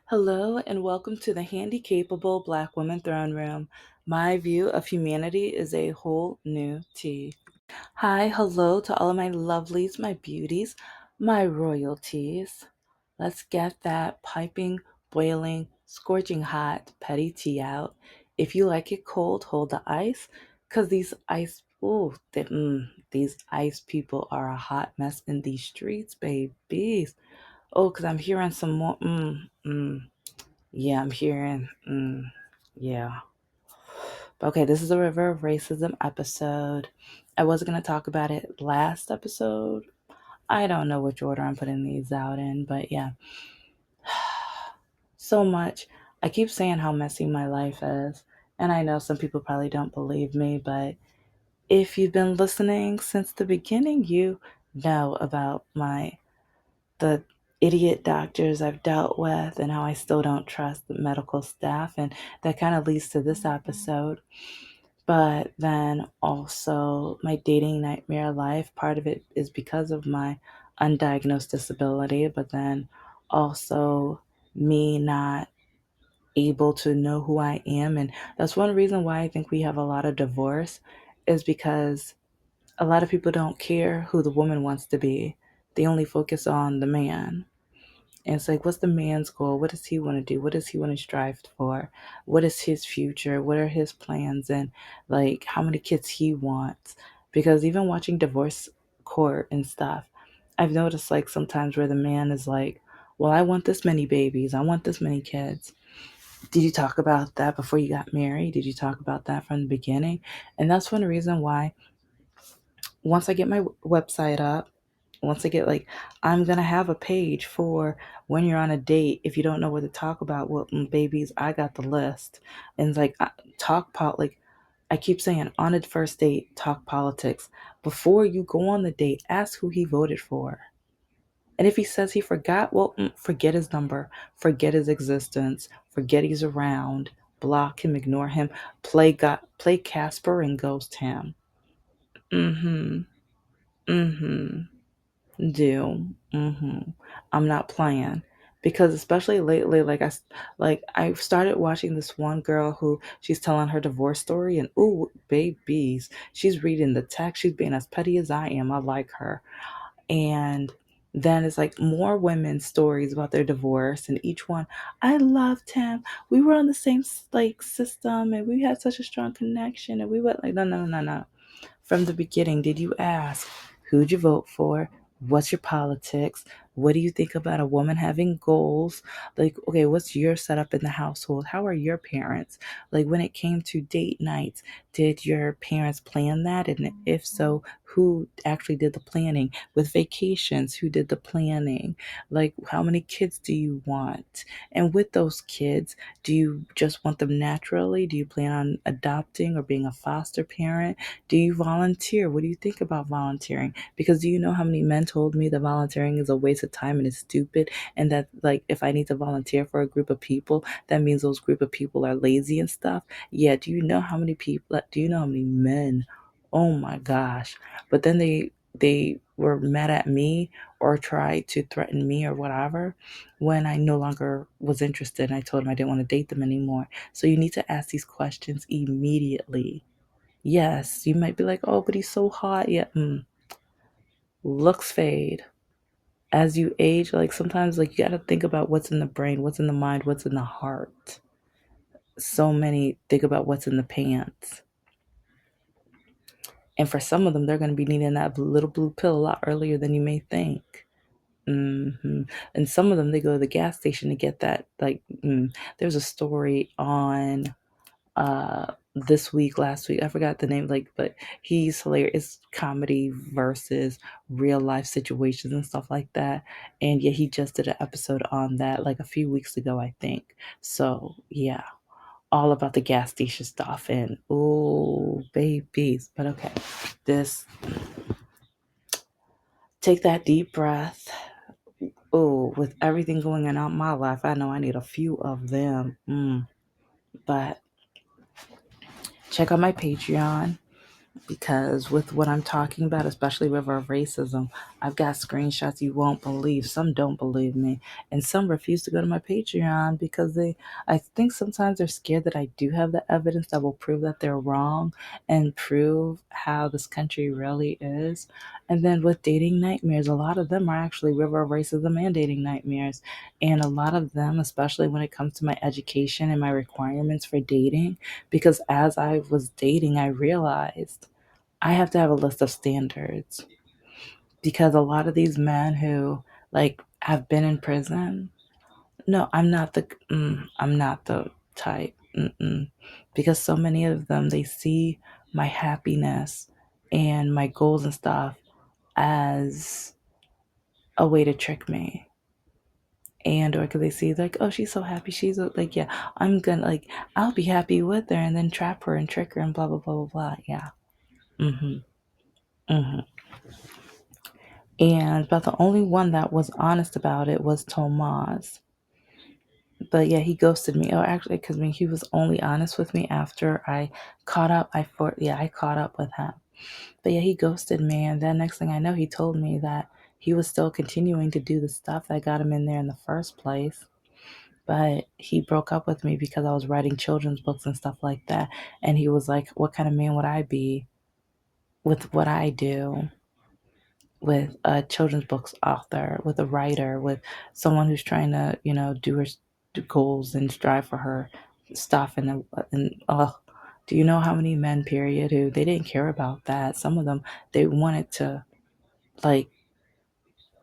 Hello and welcome to the Handicapable Black Women Throne Room. My view of humanity is a whole new tea. Hi, hello to all of my lovelies, my beauties, my royalties. Let's get that piping, boiling, scorching hot petty tea out. If you like it cold, hold the ice, cause these ice people are a hot mess in these streets, babies. Oh, cause I'm hearing some more. Yeah, I'm hearing. Yeah. Okay, this is a River of Racism episode. I wasn't going to talk about it last episode. I don't know which order I'm putting these out in, but yeah. So much. I keep saying how messy my life is. And I know some people probably don't believe me, but if you've been listening since the beginning, you know about the idiot doctors I've dealt with and how I still don't trust the medical staff. And that kind of leads to this episode. But then also my dating nightmare life. Part of it is because of my undiagnosed disability, but then also me not able to know who I am. And that's one reason why I think we have a lot of divorce is because a lot of people don't care who the woman wants to be. They only focus on the man. And it's like, what's the man's goal? What does he want to do? What does he want to strive for? What is his future? What are his plans? And like, how many kids he wants? Because even watching divorce court and stuff, I've noticed like sometimes where the man is like, well, I want this many babies. I want this many kids. Did you talk about that before you got married? Did you talk about that from the beginning? And that's one reason why once I get my website up, once I get like, I'm gonna have a page for when you're on a date. If you don't know what to talk about, well, babies, I got the list. And it's like, like I keep saying, on a first date, talk politics. Before you go on the date, ask who he voted for. And if he says he forgot, well, forget his number, forget his existence, forget he's around, block him, ignore him, play Casper and ghost him. Mm-hmm. Mm-hmm. Do. I'm not playing because especially lately, I've started watching this one girl who she's telling her divorce story, and ooh, babies, she's reading the text. She's being as petty as I am. I like her, and then it's like more women's stories about their divorce, and each one, I loved him. We were on the same like system, and we had such a strong connection, and we went like, no, no, no, no. From the beginning, did you ask who'd you vote for? What's your politics? What do you think about a woman having goals? Like, okay, what's your setup in the household? How are your parents? Like, when it came to date nights, did your parents plan that? And if so, who actually did the planning? With vacations, who did the planning? Like, how many kids do you want? And with those kids, do you just want them naturally? Do you plan on adopting or being a foster parent? Do you volunteer? What do you think about volunteering? Because do you know how many men told me that volunteering is a waste of time and it's stupid, and that like if I need to volunteer for a group of people, that means those group of people are lazy and stuff. Yeah, do you know how many people? Do you know how many men? Oh my gosh! But then they were mad at me or tried to threaten me or whatever when I no longer was interested. And I told them I didn't want to date them anymore. So you need to ask these questions immediately. Yes, you might be like, oh, but he's so hot. Yeah, looks fade. As you age, like sometimes like you gotta think about what's in the brain, what's in the mind, what's in the heart. So many think about what's in the pants. And for some of them, they're gonna be needing that little blue pill a lot earlier than you may think. And some of them, they go to the gas station to get that. There's a story on this week, last week, I forgot the name, like, but he's hilarious. It's comedy versus real life situations and stuff like that. And yeah, he just did an episode on that like a few weeks ago, I think. So yeah, all about the gas station stuff and oh babies. But okay, this take that deep breath. Oh, with everything going on in my life, I know I need a few of them. But check out my Patreon. because with what I'm talking about, especially with our racism, I've got screenshots you won't believe. Some don't believe me, and some refuse to go to my Patreon because I think sometimes they're scared that I do have the evidence that will prove that they're wrong and prove how this country really is. And then with dating nightmares, a lot of them are actually river racism and dating nightmares. And a lot of them, especially when it comes to my education and my requirements for dating, because as I was dating, I realized I have to have a list of standards because a lot of these men who like have been in prison, no, I'm not the type. Mm-mm. Because so many of them they see my happiness and my goals and stuff as a way to trick me. And or because they see like, oh, she's so happy, like, yeah, I'm gonna like, I'll be happy with her and then trap her and trick her and blah blah blah blah blah. Yeah. Mm-hmm. Mm-hmm. And but the only one that was honest about it was Tomas. But yeah, he ghosted me. Oh, actually, because I mean, he was only honest with me after I caught up. I caught up with him. But yeah, he ghosted me, and then next thing I know, he told me that he was still continuing to do the stuff that got him in there in the first place. But he broke up with me because I was writing children's books and stuff like that. And he was like, "What kind of man would I be with what I do?" With a children's books author, with a writer, with someone who's trying to, do her goals and strive for her stuff. And do you know how many men, period, who they didn't care about that? Some of them, they wanted to like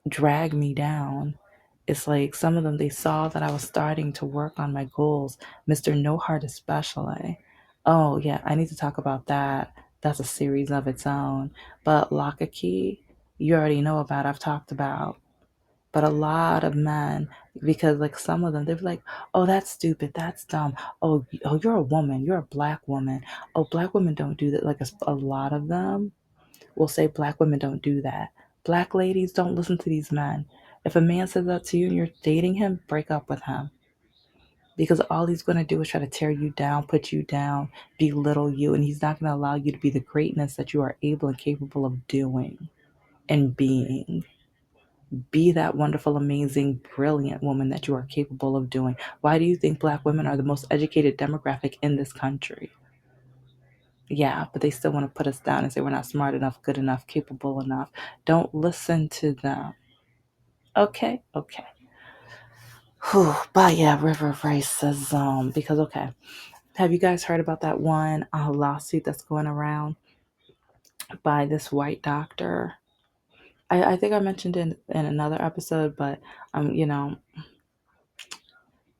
drag me down. It's like some of them, they saw that I was starting to work on my goals. Mr. No Heart, especially. Oh, yeah, I need to talk about that. That's a series of its own. But Lock a Key, you already know about, I've talked about. But a lot of men, because like some of them, they're like, oh, that's stupid. That's dumb. Oh, you're a woman. You're a black woman. Oh, black women don't do that. Like a lot of them will say black women don't do that. Black ladies don't listen to these men. If a man says that to you and you're dating him, break up with him. Because all he's going to do is try to tear you down, put you down, belittle you, and he's not going to allow you to be the greatness that you are able and capable of doing and being. Be that wonderful, amazing, brilliant woman that you are capable of doing. Why do you think black women are the most educated demographic in this country? Yeah, but they still want to put us down and say we're not smart enough, good enough, capable enough. Don't listen to them. Okay, okay. Whew, but yeah, river racism. Because okay, have you guys heard about that one lawsuit that's going around by this white doctor? I think I mentioned it in another episode, but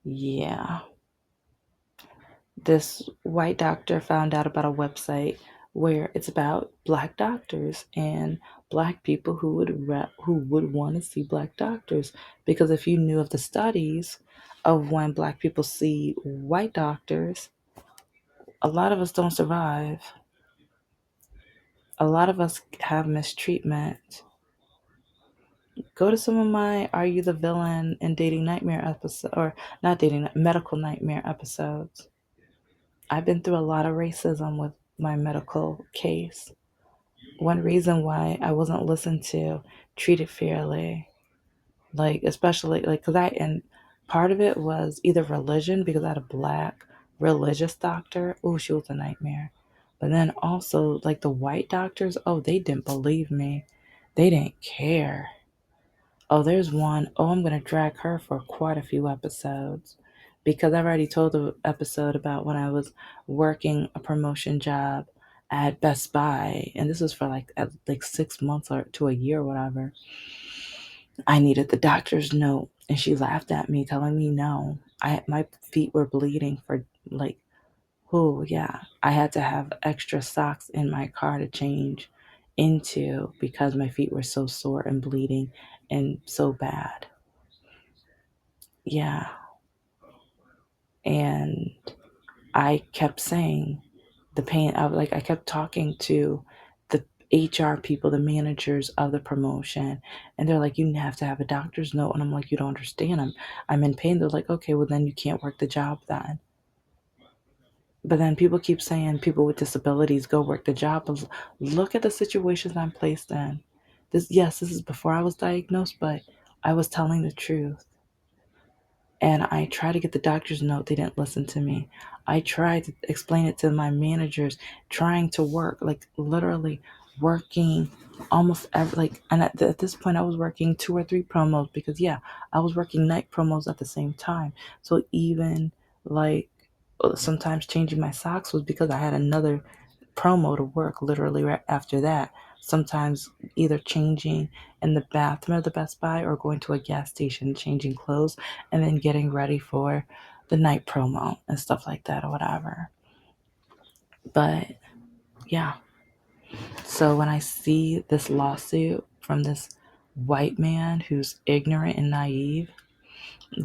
yeah, this white doctor found out about a website where it's about black doctors and black people who would want to see black doctors, because if you knew of the studies of when black people see white doctors, a lot of us don't survive. A lot of us have mistreatment. Go to some of my Are You the Villain and Dating Nightmare episode, or not dating, medical nightmare episodes. I've been through a lot of racism with my medical case. One reason why I wasn't listened to, treated fairly, like especially like because and part of it was either religion because I had a black religious doctor. Oh, she was a nightmare. But then also like the white doctors, oh, they didn't believe me. They didn't care. Oh, there's one. Oh, I'm going to drag her for quite a few episodes because I've already told the episode about when I was working a promotion job at Best Buy, and this was for like 6 months or to a year or whatever. I needed the doctor's note, and she laughed at me, telling me no. My feet were bleeding for like, oh yeah, I had to have extra socks in my car to change into because my feet were so sore and bleeding and so bad. Yeah. And I kept saying the pain. I kept talking to the HR people, the managers of the promotion, and they're like, you have to have a doctor's note. And I'm like, you don't understand. I'm in pain. They're like, okay, well then you can't work the job then. But then people keep saying people with disabilities go work the job. But look at the situations I'm placed in. This is before I was diagnosed, but I was telling the truth. And I tried to get the doctor's note. They didn't listen to me. I tried to explain it to my managers, trying to work, like literally working almost every, like, and at this point, I was working 2 or 3 promos because, yeah, I was working night promos at the same time. So even like sometimes changing my socks was because I had another promo to work literally right after that. Sometimes either changing in the bathroom of the Best Buy or going to a gas station, changing clothes, and then getting ready for the night promo and stuff like that or whatever. But yeah, so when I see this lawsuit from this white man who's ignorant and naive,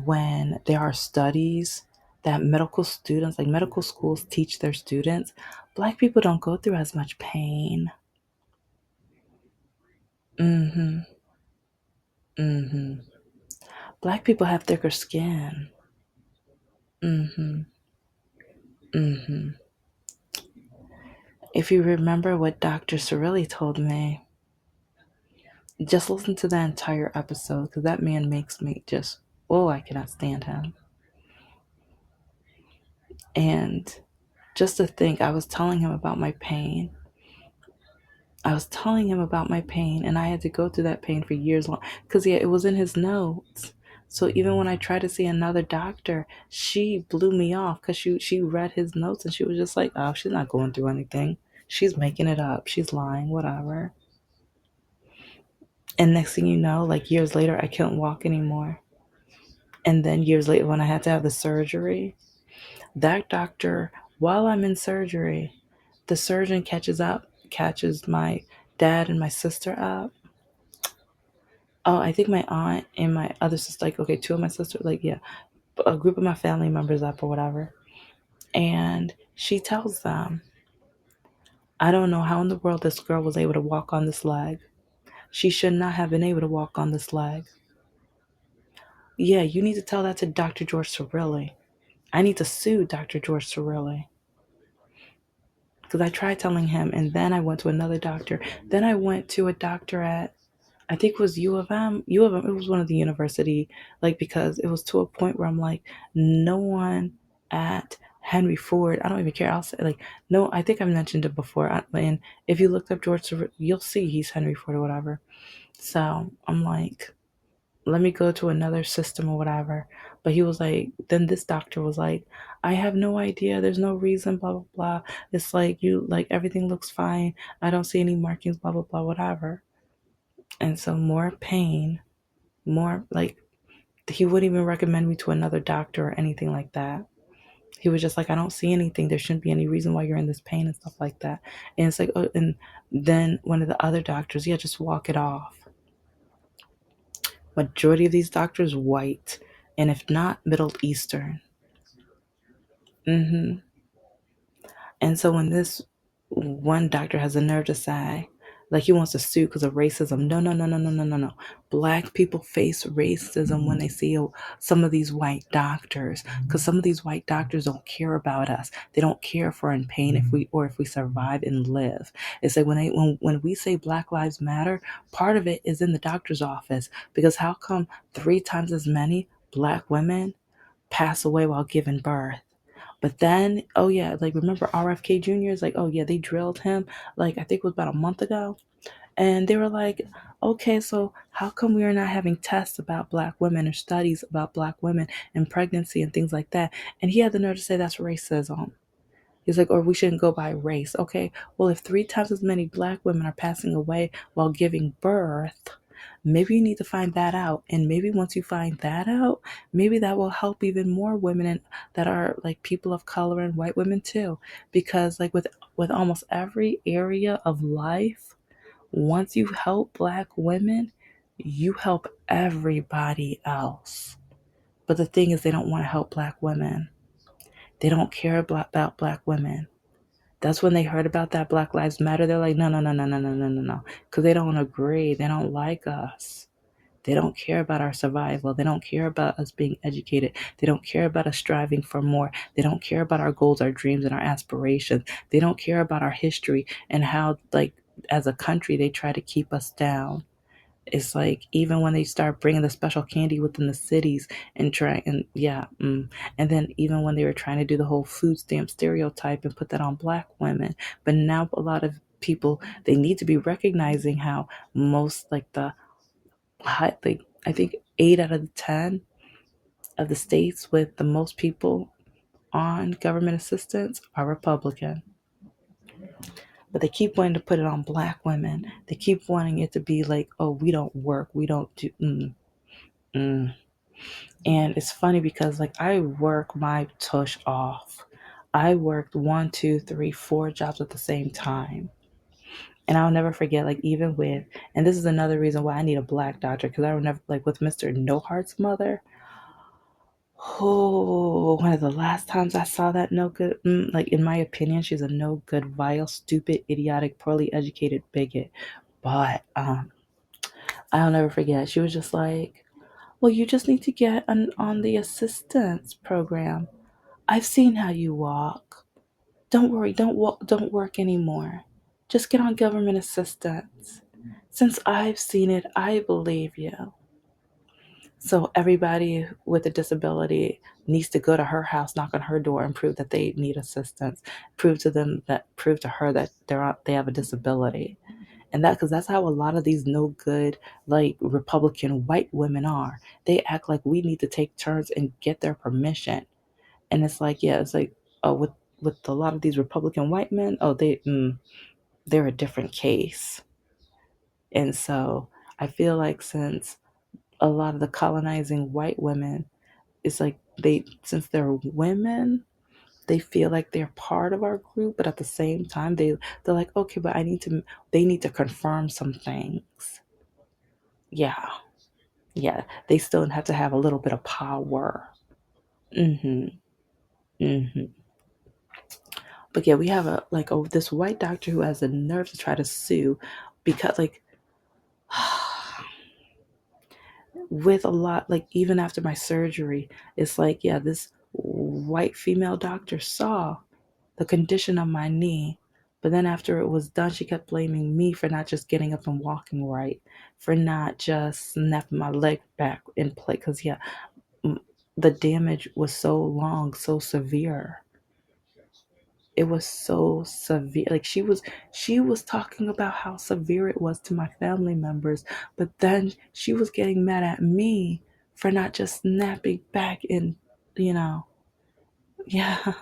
when there are studies that medical students, like medical schools, teach their students, black people don't go through as much pain. Mm-hmm. Mm-hmm. Black people have thicker skin. Mm-hmm. Mm-hmm. If you remember what Dr. Cirilli told me, just listen to that entire episode because that man makes me just, oh, I cannot stand him. And just to think, I was telling him about my pain. I was telling him about my pain, and I had to go through that pain for years long because, yeah, it was in his notes. So even when I tried to see another doctor, she blew me off because she read his notes and she was just like, oh, she's not going through anything. She's making it up. She's lying, whatever. And next thing you know, like years later, I couldn't walk anymore. And then years later, when I had to have the surgery, that doctor, while I'm in surgery, the surgeon catches my dad and my sister up. Oh, I think my aunt and my other sister, like, okay, two of my sisters, like, yeah, a group of my family members up or whatever. And she tells them, I don't know how in the world this girl was able to walk on this leg. She should not have been able to walk on this leg. Yeah, you need to tell that to Dr. George Cirilli. I need to sue Dr. George Cirilli. Because I tried telling him, and then I went to another doctor. Then I went to a doctor at, I think it was U of M. U of M, it was one of the university, like, because it was to a point where I'm like, no one at Henry Ford, I don't even care. I'll say, like, no, I think I've mentioned it before. And if you looked up George, you'll see he's Henry Ford or whatever. So I'm like, let me go to another system or whatever. But he was like, then this doctor was like, I have no idea. There's no reason, blah, blah, blah. It's like, like, everything looks fine. I don't see any markings, blah, blah, blah, whatever. And so more pain, more like, he wouldn't even recommend me to another doctor or anything like that. He was just like, I don't see anything. There shouldn't be any reason why you're in this pain and stuff like that. And it's like, oh, and then one of the other doctors, yeah, just walk it off. Majority of these doctors white, and if not, Middle Eastern. Hmm. And so when this one doctor has the nerve to say, like, he wants to sue because of racism. No, no, no, no, no, no, no, no. Black people face racism when they see some of these white doctors, because some of these white doctors don't care about us. They don't care if we're in pain, if we survive and live. It's like when we say Black Lives Matter, part of it is in the doctor's office, because how come 3 times as many Black women pass away while giving birth? But then, oh yeah, like, remember RFK Jr. is like, oh yeah, they drilled him, like, I think it was about a month ago. And they were like, okay, so how come we are not having tests about Black women or studies about Black women and pregnancy and things like that? And he had the nerve to say that's racism. He's like, or we shouldn't go by race. Okay, well, if 3 times as many Black women are passing away while giving birth, maybe you need to find that out. And maybe once you find that out, maybe that will help even more women that are like people of color and white women too. Because like with almost every area of life, once you help Black women, you help everybody else. But the thing is, they don't want to help Black women. They don't care about Black women. That's when they heard about that Black Lives Matter. They're like, no, no, no, no, no, no, no, no, no. Because they don't agree. They don't like us. They don't care about our survival. They don't care about us being educated. They don't care about us striving for more. They don't care about our goals, our dreams, and our aspirations. They don't care about our history and how, like, as a country, they try to keep us down. It's like even when they start bringing the special candy within the cities and trying, and yeah, and then even when they were trying to do the whole food stamp stereotype and put that on black women, but now a lot of people, they need to be recognizing how most, like, the high, like, I think 8 out of the 10 of the states with the most people on government assistance are Republican. But they keep wanting to put it on black women. They keep wanting it to be like, oh, we don't work, we don't do. Mm. And it's funny because, like, I work my tush off. I worked one, two, three, four jobs at the same time. And I'll never forget, like, even with, and this is another reason why I need a black doctor, because I remember, like, with Mr. No Heart's mother, oh, one of the last times I saw that no good, like, in my opinion, she's a no good, vile, stupid, idiotic, poorly educated bigot. But I'll never forget, she was just like, well, you just need to get on the assistance program. I've seen how you walk. Don't worry, don't work anymore. Just get on government assistance. Since I've seen it, I believe you. So everybody with a disability needs to go to her house, knock on her door, and prove that they need assistance. Prove to her that they have a disability. And that, because that's how a lot of these no good, like, Republican white women are. They act like we need to take turns and get their permission. And it's like, yeah, it's like, oh, with a lot of these Republican white men, oh, they're a different case. And so I feel like since a lot of the colonizing white women, it's like, since they're women, they feel like they're part of our group, but at the same time, they're like, okay, but they need to confirm some things. Yeah, yeah, they still have to have a little bit of power. Mm-hmm. Mm-hmm. But yeah, we have this white doctor who has the nerve to try to sue because, like, with a lot, like, even after my surgery, it's like, yeah, this white female doctor saw the condition of my knee, but then after it was done, she kept blaming me for not just getting up and walking right, for not just snapping my leg back in place, because yeah, the damage was so long, so severe. It was so severe. Like, she was talking about how severe it was to my family members, but then she was getting mad at me for not just snapping back in, you know. Yeah.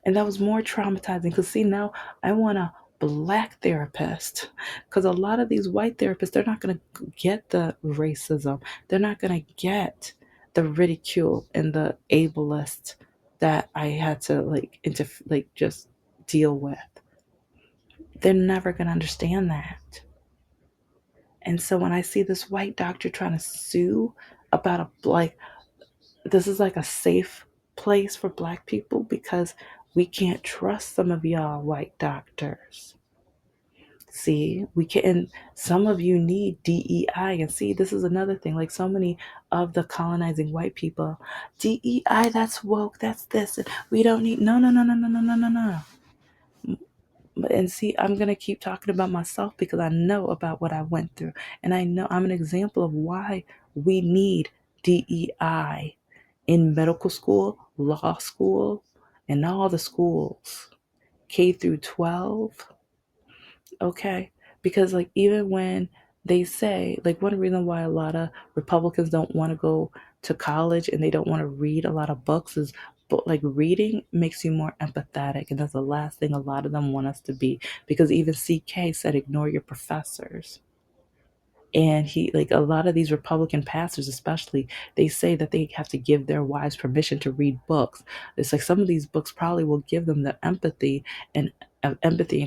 And that was more traumatizing because, see, now I want a black therapist, because a lot of these white therapists, they're not going to get the racism. They're not going to get the ridicule and the ableist that I had to, like, just deal with. They're never going to understand that. And so when I see this white doctor trying to sue about this is like a safe place for black people because we can't trust some of y'all white doctors. See, we can, and some of you need DEI. And see, this is another thing. Like, so many of the colonizing white people, DEI, that's woke, that's this. And we don't need, no, no, no, no, no, no, no, no, no. And see, I'm going to keep talking about myself because I know about what I went through. And I know I'm an example of why we need DEI in medical school, law school, and all the schools, K through 12. Okay. Because, like, even when they say, like, one reason why a lot of Republicans don't want to go to college and they don't want to read a lot of books is, but, like, reading makes you more empathetic. And that's the last thing a lot of them want us to be. Because even CK said, ignore your professors. And he, like, a lot of these Republican pastors, especially, they say that they have to give their wives permission to read books. It's like some of these books probably will give them the empathy and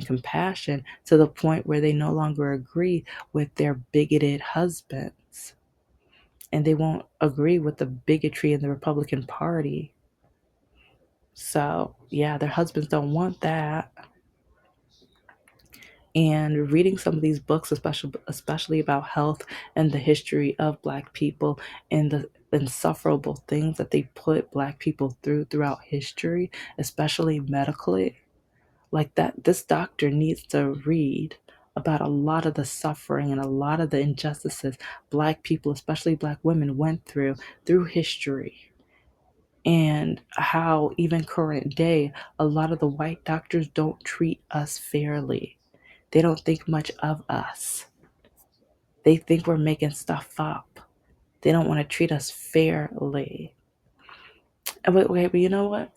compassion to the point where they no longer agree with their bigoted husbands, and they won't agree with the bigotry in the Republican Party. So yeah, their husbands don't want that. And reading some of these books, especially about health and the history of Black people and the insufferable things that they put Black people throughout history, especially medically, like that, this doctor needs to read about a lot of the suffering and a lot of the injustices Black people, especially Black women, went through history, and how even current day a lot of the white doctors don't treat us fairly. They don't think much of us. They think we're making stuff up. They don't want to treat us fairly. And but you know what?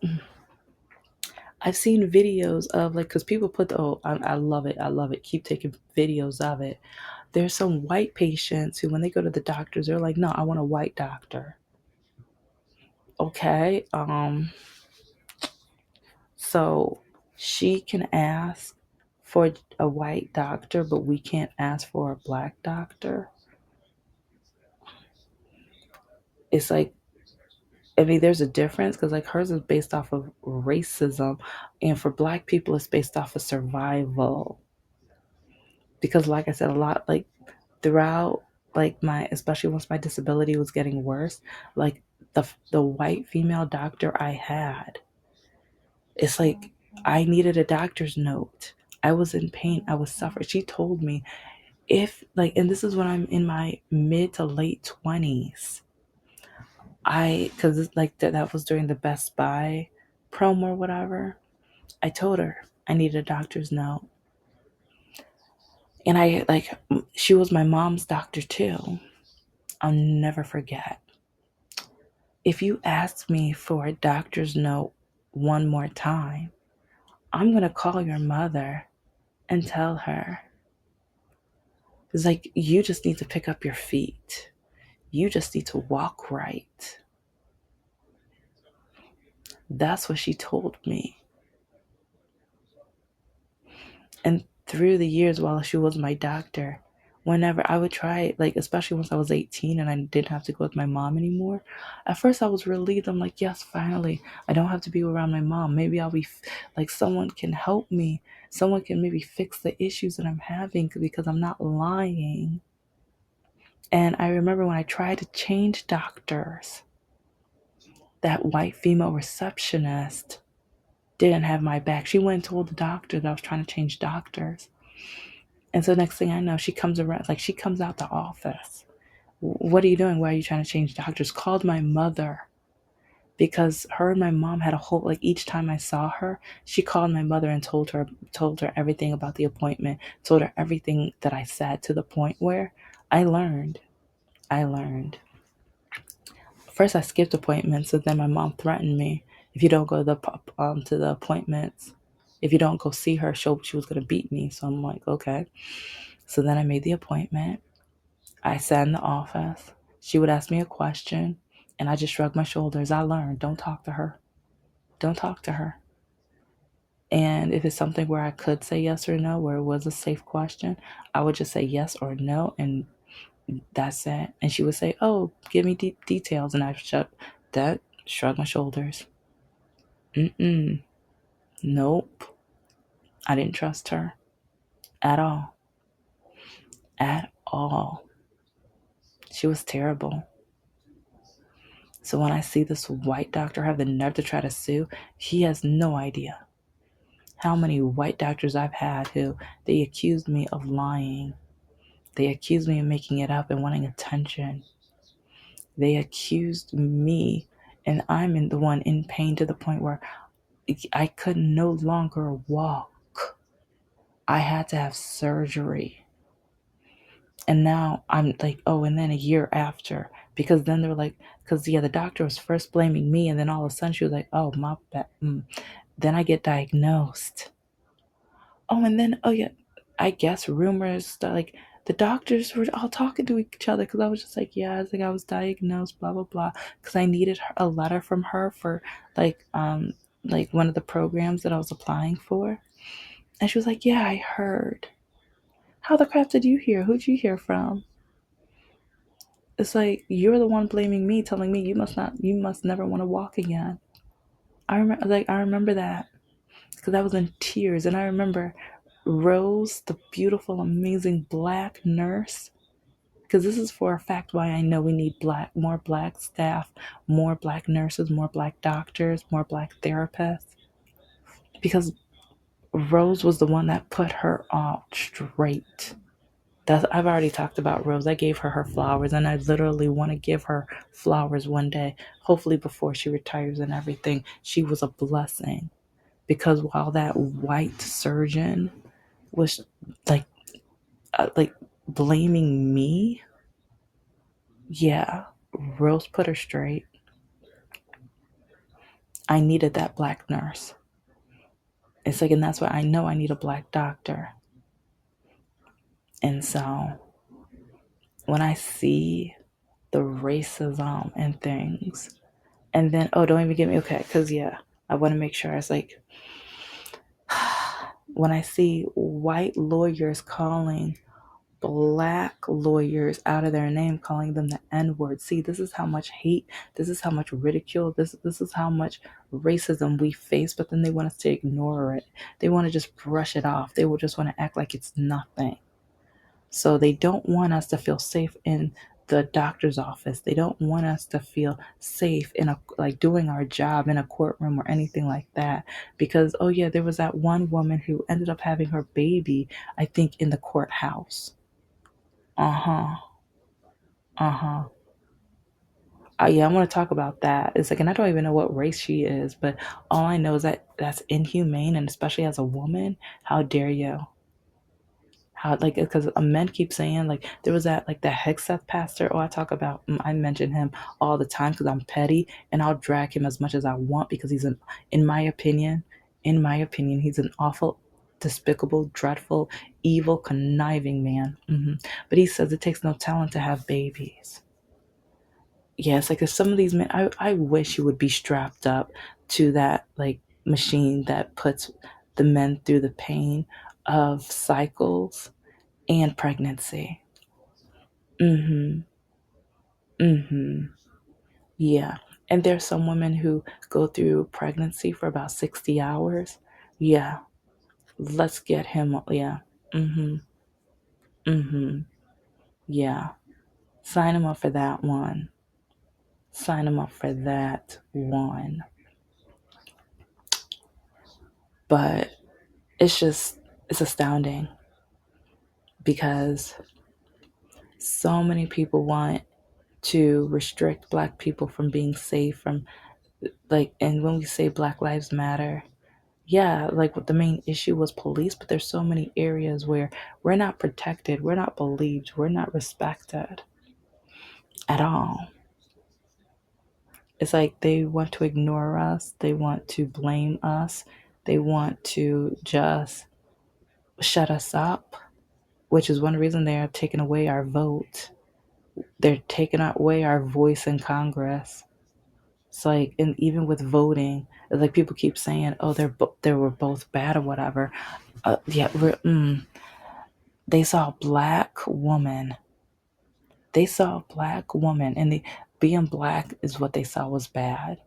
I've seen videos of, like, because people put the, oh, I love it. I love it. Keep taking videos of it. There's some white patients who, when they go to the doctors, they're like, no, I want a white doctor. Okay. So she can ask for a white doctor, but we can't ask for a Black doctor. It's like, I mean, there's a difference because, like, hers is based off of racism, and for Black people, it's based off of survival. Because, like I said, a lot, like, throughout, like, my, especially once my disability was getting worse, like, the white female doctor I had, it's like I needed a doctor's note. I was in pain. I was suffering. She told me, if, like, and this is when I'm in my mid to late 20s. Because like that was during the Best Buy promo or whatever. I told her I needed a doctor's note. And I, like, she was my mom's doctor too. I'll never forget. If you ask me for a doctor's note one more time, I'm going to call your mother and tell her. It's like, you just need to pick up your feet. You just need to walk right. That's what she told me. And through the years while she was my doctor, whenever I would try, like, especially once I was 18 and I didn't have to go with my mom anymore, at first I was relieved. I'm like, yes, finally, I don't have to be around my mom. Maybe I'll be like, someone can help me. Someone can maybe fix the issues that I'm having because I'm not lying. And I remember when I tried to change doctors, that white female receptionist didn't have my back. She went and told the doctor that I was trying to change doctors. And so next thing I know, she comes around, like, she comes out the office. What are you doing? Why are you trying to change doctors? Called my mother, because her and my mom had a whole, like, each time I saw her, she called my mother and told her everything about the appointment, told her everything that I said, to the point where I learned. I learned. First, I skipped appointments, and then my mom threatened me, if you don't go to the appointments, if you don't go see her, she was gonna beat me. So I'm like, okay. So then I made the appointment. I sat in the office. She would ask me a question, and I just shrugged my shoulders. I learned, don't talk to her. Don't talk to her. And if it's something where I could say yes or no, where it was a safe question, I would just say yes or no, and that's it. And she would say, oh, give me details. And I shrug my shoulders. Mm-mm. Nope. I didn't trust her at all. At all. She was terrible. So when I see this white doctor have the nerve to try to sue, he has no idea how many white doctors I've had who, they accused me of lying. They accused me of making it up and wanting attention. They accused me, and I'm in the one in pain to the point where I could no longer walk. I had to have surgery. And now I'm like, oh, and then a year after, because then they're like, because yeah, the doctor was first blaming me, and then all of a sudden she was like, oh, my bad. Then I get diagnosed. Oh, and then, oh yeah, I guess rumors that, like, the doctors were all talking to each other, because I was just like, yeah, I was like, I was diagnosed, blah blah blah, because I needed a letter from her for, like one of the programs that I was applying for, and she was like, yeah, I heard. How the crap did you hear? Who'd you hear from? It's like, you're the one blaming me, telling me you must never want to walk again. I remember that because I was in tears, and I remember Rose, the beautiful, amazing black nurse, because this is for a fact why I know we need more black staff, more black nurses, more black doctors, more black therapists. Because Rose was the one that put her all straight. I've already talked about Rose. I gave her her flowers, and I literally want to give her flowers one day, hopefully before she retires and everything. She was a blessing because while that white surgeon was like like blaming me, yeah, Rose put her straight. I needed that black nurse. It's like, and that's why I know I need a black doctor. And so when I see the racism and things, and then, oh, don't even get me, okay, because yeah, I want to make sure it's like, when I see white lawyers calling black lawyers out of their name, calling them the N-word. See, this is how much hate, this is how much ridicule, this is how much racism we face, but then they want us to ignore it. They want to just brush it off. They will just want to act like it's nothing. So they don't want us to feel safe in the doctor's office. They don't want us to feel safe in a like doing our job in a courtroom or anything like that. Because oh yeah, there was that one woman who ended up having her baby, I think, in the courthouse. Uh-huh. Uh-huh. Yeah, I want to talk about that. It's like, and I don't even know what race she is, but all I know is that that's inhumane, and especially as a woman, how dare you? How like because men keep saying like there was that like the Hexeth pastor. Oh, I mention him all the time because I'm petty and I'll drag him as much as I want because in my opinion, he's an awful, despicable, dreadful, evil, conniving man. But he says it takes no talent to have babies. Yes, like if some of these men, I wish you would be strapped up to that like machine that puts the men through the pain of cycles and pregnancy. Mm-hmm. Mm-hmm. Yeah. And there's some women who go through pregnancy for about 60 hours. Yeah. Let's get him. Yeah. Mm-hmm. Mm-hmm. Yeah. Sign him up for that one. Sign him up for that one. But it's astounding because so many people want to restrict black people from being safe from like, and when we say Black Lives Matter, yeah, like what the main issue was police, but there's so many areas where we're not protected, we're not believed, we're not respected at all. It's like they want to ignore us, they want to blame us, they want to just shut us up, which is one reason they are taking away our vote. They're taking away our voice in Congress. It's like, and even with voting, it's like people keep saying, "Oh, they were both bad or whatever." Yeah, they saw a black woman. They saw a black woman, and being black is what they saw was bad.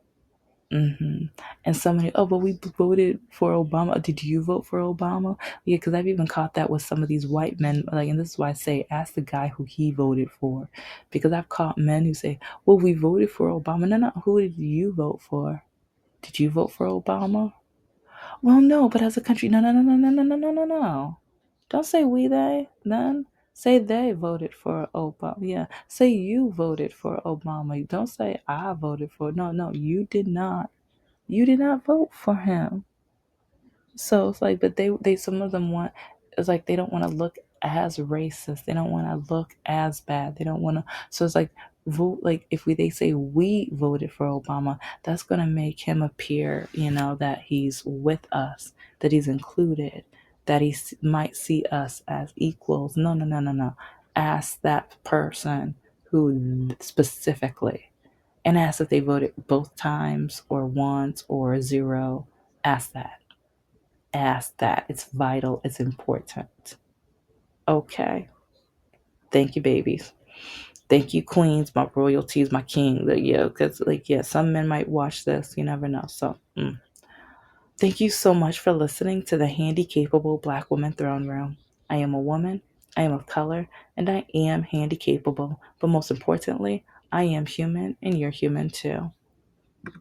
And somebody, oh, but we voted for Obama. Did you vote for Obama? Yeah, because I've even caught that with some of these white men. Like, and this is why I say, ask the guy who he voted for, because I've caught men who say, well, we voted for Obama. No, no, who did you vote for? Did you vote for Obama? Well, no, but as a country, no, no, no, no, no, no, no, no, no, no. Don't say we, they, then. Say they voted for Obama. Yeah. Say you voted for Obama. Don't say I voted for. No, no, you did not. You did not vote for him. So it's like, but they some of them want, it's like they don't want to look as racist. They don't want to look as bad. They don't want to. So it's like vote like if they say we voted for Obama, that's gonna make him appear, that he's with us, that he's included, that might see us as equals. No, no, no, no, no. Ask that person who specifically, and ask if they voted both times or once or zero. Ask that. Ask that. It's vital. It's important. Okay. Thank you, babies. Thank you, queens, my royalties, my king. Yeah, because, like, yeah, some men might watch this. You never know. So, Thank you so much for listening to the Handicapable Black Woman Throne Room. I am a woman, I am of color, and I am handicapable. But most importantly, I am human, and you're human too.